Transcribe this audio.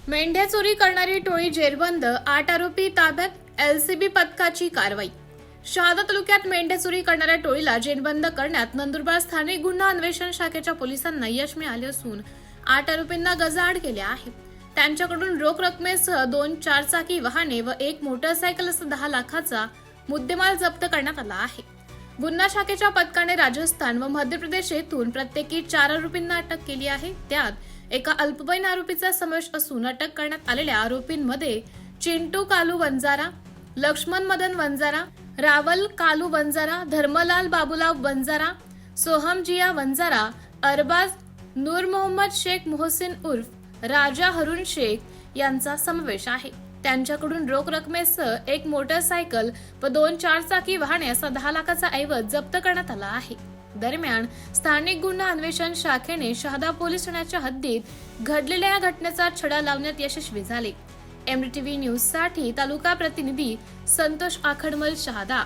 मेंढ्या चोरी करणारी टोळी जेरबंद, 8 आरोपी ताब्यात, एलसीबी पथकाची कारवाई. शहादा तालुक्यात मेंढ्या चोरी करणाऱ्या टोळीला जेरबंद करण्यात नंदुरबार स्थानिक गुन्हा अन्वेषण शाखेच्या पोलिसांना यश मिळाले असून 8 आरोपींना गजाआड केले आहे. त्यांच्याकडून रोख रकमेसह 2 चारचाकी वाहने व 1 मोटरसायकल असा 10 लाखाचा मुद्देमाल जप्त करण्यात आला आहे. गुन्हा शाखेच्या पथकाने राजस्थान व मध्य प्रदेश येथून प्रत्येकी 4 आरोपींना अटक केली आहे. त्यात एका अल्पवयीन आरोपीचा समावेश असून अटक करण्यात आलेल्या आरोपींमध्ये चिंटू कालू वंजारा, लक्ष्मण मदन वंजारा, रावल कालू वंजारा, धर्मलाल बाबूलाव वंजारा, सोहम जिया वंजारा, अरबाज नूर मोहम्मद शेख मोहसिन उर्फ राजा हरुण शेख यांचा समावेश आहे. त्यांच्याकडून रोख रकमेसह 1 मोटरसायकल व 2 चारचाकी वाहने असा 10 लाखाचा ऐवज जप्त करण्यात आला आहे. दरम्यान स्थानिक गुन्हा अन्वेषण शाखेने शहादा पोलीस ठाण्याच्या हद्दीत घडलेल्या या घटनेचा छडा लावण्यात यशस्वी झाले. एमटीव्ही न्यूज साठी तालुका प्रतिनिधी संतोष आखडमल, शहादा.